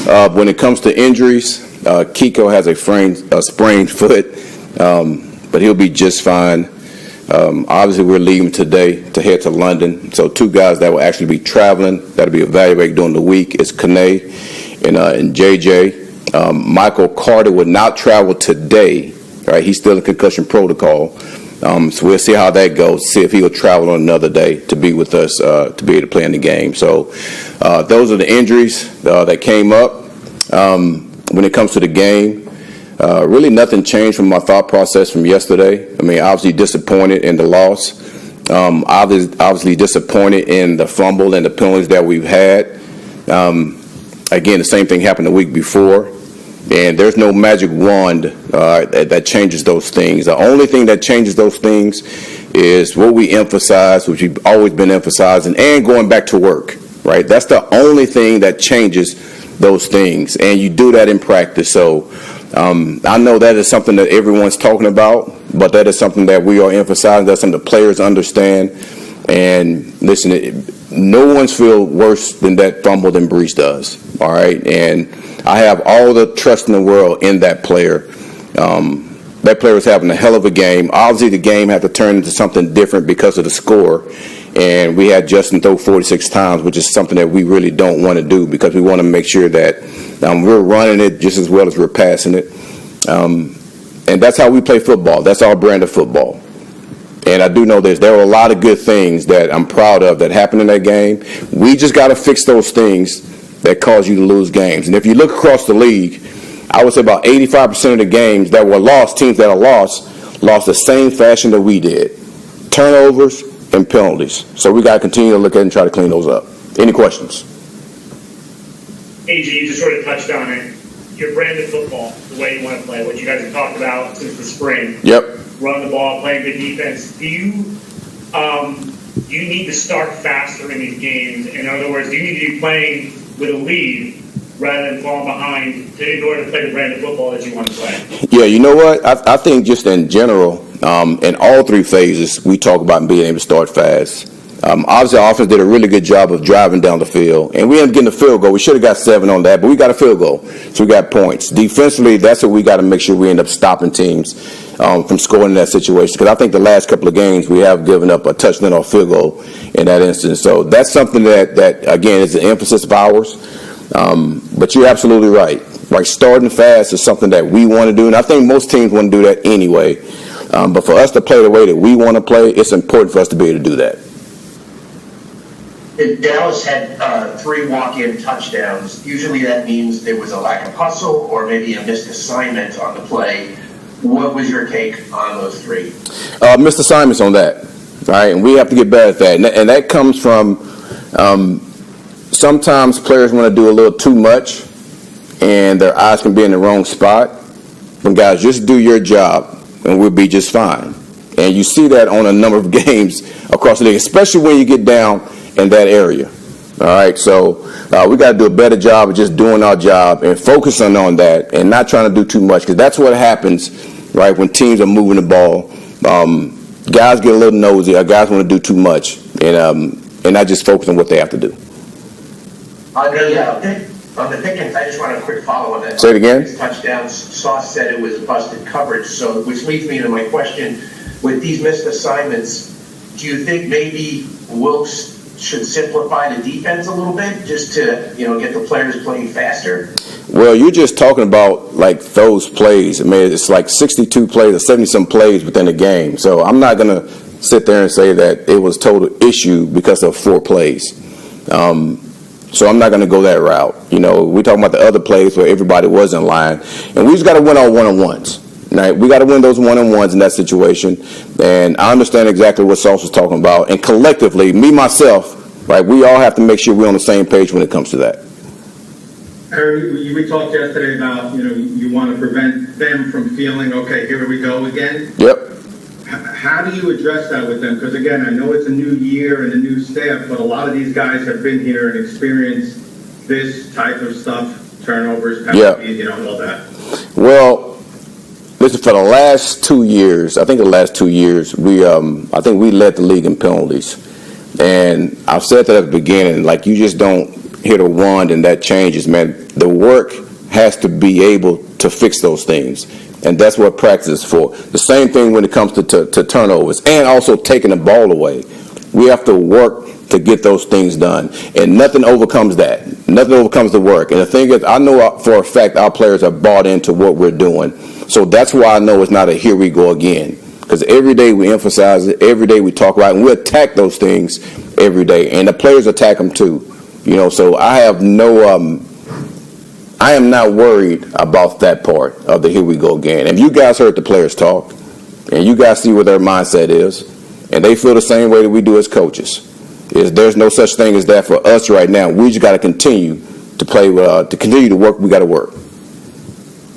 When it comes to injuries, Kiko has a sprained foot, but he'll be just fine. Obviously, we're leaving today to head to London. So 2 guys that will actually be traveling, that'll be evaluated during the week, is Kane and JJ. Michael Carter would not travel today. Right, he's still in concussion protocol. So we'll see how that goes, see if he'll travel on another day to be with us, to be able to play in the game. So those are the injuries that came up. When it comes to the game, really nothing changed from my thought process from yesterday. I mean, obviously disappointed in the loss. Obviously disappointed in the fumble and the penalties that we've had. Again, the same thing happened the week before. And there's no magic wand that changes those things. The only thing that changes those things is what we emphasize, which we've always been emphasizing, and going back to work, right? That's the only thing that changes those things. And you do that in practice. So I know that is something that everyone's talking about, but that is something that we are emphasizing. That's something the players understand. And listen, no one's feel worse than that fumble than Brees does, all right? And I have all the trust in the world in that player. That player was having a hell of a game. Obviously, the game had to turn into something different because of the score. And we had Justin throw 46 times, which is something that we really don't want to do because we want to make sure that we're running it just as well as we're passing it. And that's how we play football. That's our brand of football. And I do know there are a lot of good things that I'm proud of that happened in that game. We just got to fix those things that cause you to lose games. And if you look across the league, I would say about 85% of the games that were lost, teams that are lost the same fashion that we did. Turnovers and penalties. So we got to continue to look at it and try to clean those up. Any questions? AJ, you just sort of touched on it. Your brand of football, the way you want to play, what you guys have talked about since the spring. Yep. Run the ball, playing good defense. Do you need to start faster in these games? In other words, do you need to be playing with a lead rather than falling behind in order to play the brand of football that you want to play? Yeah, you know what? I think just in general, in all 3 phases, we talk about being able to start fast. Obviously, our offense did a really good job of driving down the field, and we ended up getting a field goal. We should have got 7 on that, but we got a field goal, so we got points. Defensively, that's what we got to make sure we end up stopping teams from scoring in that situation, because I think the last couple of games we have given up a touchdown or field goal in that instance. So that's something that again, is an emphasis of ours. But you're absolutely right. Like, starting fast is something that we want to do, and I think most teams want to do that anyway. But for us to play the way that we want to play, it's important for us to be able to do that. Dallas had 3 walk-in touchdowns. Usually that means there was a lack of hustle or maybe a missed assignment on the play. What was your take on those 3? Missed assignments on that, right? And we have to get better at that. And that comes from sometimes players want to do a little too much, and their eyes can be in the wrong spot. But guys, just do your job, and we'll be just fine. And you see that on a number of games across the league, especially when you get down in that area. All right, so we got to do a better job of just doing our job and focusing on that and not trying to do too much, because that's what happens, right, when teams are moving the ball. Guys get a little nosy. Our guys want to do too much and not just focus on what they have to do. On the Pickens, I just want a quick follow on that. Say it again. His touchdowns, Sauce said it was busted coverage, so which leads me to my question. With these missed assignments, do you think maybe Wilkes should simplify the defense a little bit just to, get the players playing faster? Well, you're just talking about like those plays. I mean, it's like 62 plays or 70-some plays within a game. So I'm not going to sit there and say that it was total issue because of 4 plays. So I'm not going to go that route. We're talking about the other plays where everybody was in line. And we just got to win our one-on-ones. Right? We got to win those one-on-ones in that situation. And I understand exactly what Sauce was talking about. And collectively, me, myself, right, we all have to make sure we're on the same page when it comes to that. Aaron, we talked yesterday about, you want to prevent them from feeling, okay, here we go again. Yep. How do you address that with them? Because, again, I know it's a new year and a new staff, but a lot of these guys have been here and experienced this type of stuff, turnovers, penalties, all that. Well, listen, for the last 2 years, I think we led the league in penalties. And I've said that at the beginning, like, you just don't hit a wand and that changes, man. The work has to be able to fix those things. And that's what practice is for. The same thing when it comes to turnovers and also taking the ball away. We have to work to get those things done. And nothing overcomes that. Nothing overcomes the work. And the thing is, I know for a fact our players are bought into what we're doing. So that's why I know it's not a here we go again. Because every day we emphasize it, every day we talk about it, and we attack those things every day. And the players attack them too. So I have I am not worried about that part of the here we go again. And you guys heard the players talk, and you guys see what their mindset is, and they feel the same way that we do as coaches. There's no such thing as that for us right now. We just got to continue to play, to continue to work. We got to work.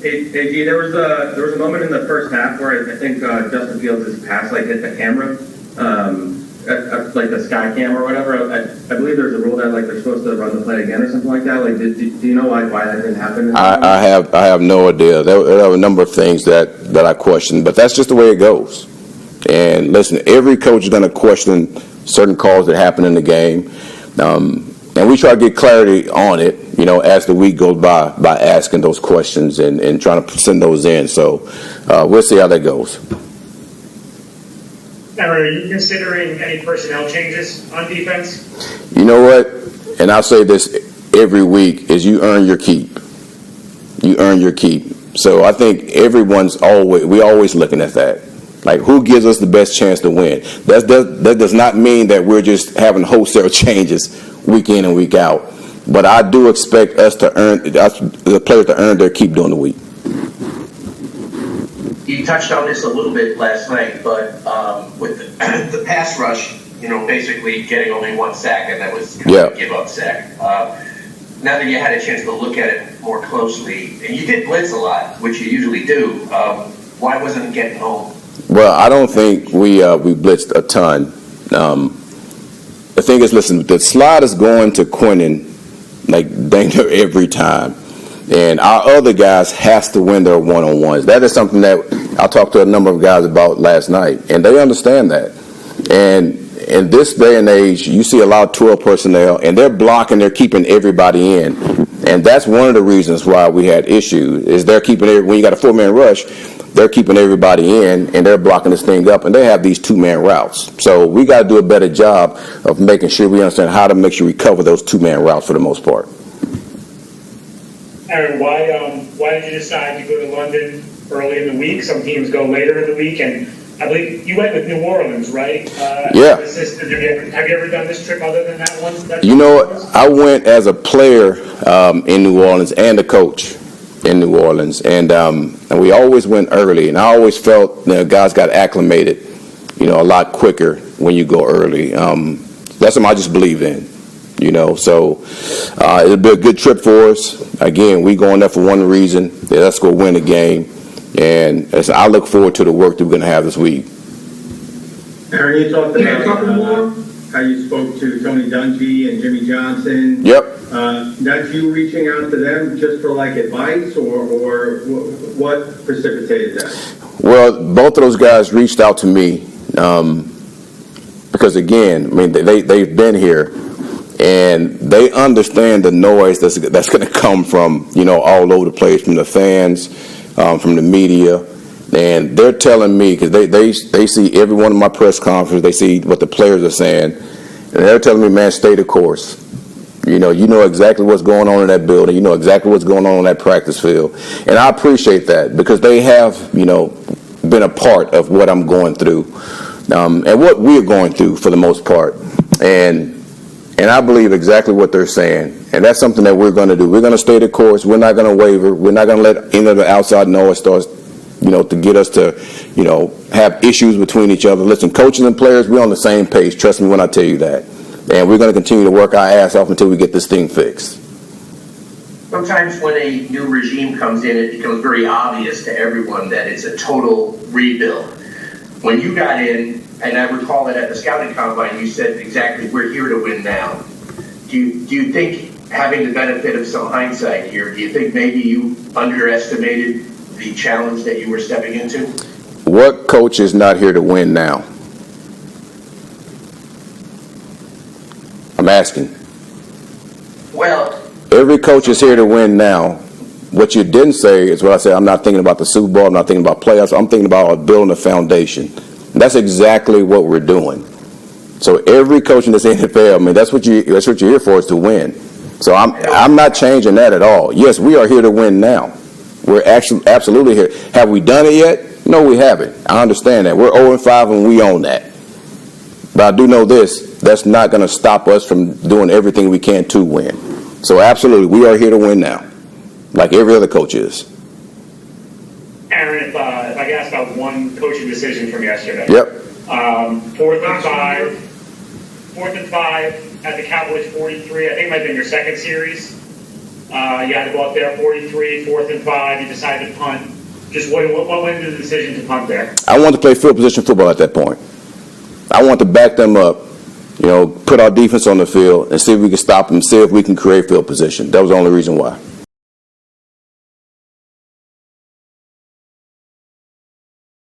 Hey, G, there was a moment in the first half where I think Justin Fields' pass hit the camera, like the sky cam or whatever. I believe there's a rule that they're supposed to run the play again or something like that. Do you know why that didn't happen? I have no idea. There are a number of things that I question, but that's just the way it goes. And listen, every coach is going to question certain calls that happen in the game, and we try to get clarity on it, as the week goes by asking those questions and trying to send those in. So we'll see how that goes. Now, are you considering any personnel changes on defense? You know what? And I'll say this every week: is you earn your keep. You earn your keep. So I think we're always looking at that. Like, who gives us the best chance to win? That does not mean that we're just having wholesale changes week in and week out. But I do expect us to the players to earn their keep during the week. You touched on this a little bit last night, but with the pass rush, basically getting only one sack, and that was kind of a give-up sack. Now that you had a chance to look at it more closely, and you did blitz a lot, which you usually do, why wasn't it getting home? Well, I don't think we blitzed a ton. The thing is, listen, the slide is going to Quinnen dang near every time. And our other guys has to win their one-on-ones. That is something that I talked to a number of guys about last night, and they understand that. And in this day and age, you see a lot of 12 personnel, and they're blocking, they're keeping everybody in. And that's one of the reasons why we had issues, is they're keeping when you got a four-man rush, they're keeping everybody in, and they're blocking this thing up, and they have these two-man routes. So we got to do a better job of making sure we understand how to make sure we cover those two-man routes for the most part. Aaron, why did you decide to go to London early in the week? Some teams go later in the week, and I believe you went with New Orleans, right? Yeah. Have you ever done this trip other than that one? I went as a player in New Orleans and a coach in New Orleans, and we always went early, and I always felt guys got acclimated, a lot quicker when you go early. That's something I just believe in. So it'll be a good trip for us. Again, we going there for one reason. Let's go win a game. And I look forward to the work that we're going to have this week. Aaron, you talked about how you spoke to Tony Dungy and Jimmy Johnson. Yep. That's you reaching out to them just for advice, or what precipitated that? Well, both of those guys reached out to me because, again, they've been here. And they understand the noise that's going to come from, all over the place, from the fans, from the media. And they're telling me, because they see every one of my press conferences, they see what the players are saying. And they're telling me, man, stay the course. You know exactly what's going on in that building. You know exactly what's going on that practice field. And I appreciate that, because they have, been a part of what I'm going through and what we're going through for the most part. And I believe exactly what they're saying. And that's something that we're going to do. We're going to stay the course. We're not going to waver. We're not going to let any of the outside noise start, to get us to, have issues between each other. Listen, coaches and players, we're on the same page. Trust me when I tell you that. And we're going to continue to work our ass off until we get this thing fixed. Sometimes when a new regime comes in, it becomes very obvious to everyone that it's a total rebuild. When you got in, and I recall that at the scouting combine, you said exactly, we're here to win now. Do you think, having the benefit of some hindsight here, do you think maybe you underestimated the challenge that you were stepping into? What coach is not here to win now? I'm asking. Well, Every coach is here to win now. What you didn't say is what I said. I'm not thinking about the Super Bowl. I'm not thinking about playoffs. I'm thinking about building a foundation. And that's exactly what we're doing. So every coach in this NFL, I mean, that's what you're here for, is to win. So I'm not changing that at all. Yes, we are here to win now. We're actually absolutely here. Have we done it yet? No, we haven't. I understand that. We're 0-5 and we own that. But I do know this: that's not going to stop us from doing everything we can to win. So absolutely, we are here to win now, like every other coach is. Aaron, if I could ask about one coaching decision from yesterday. Yep. 4th and 5 at the Cowboys 43. I think it might have been your second series. You had to go up there 43, 4th and 5. You decided to punt. Just what went into the decision to punt there? I wanted to play field position football at that point. I wanted to back them up, put our defense on the field and see if we can stop them, see if we can create field position. That was the only reason why.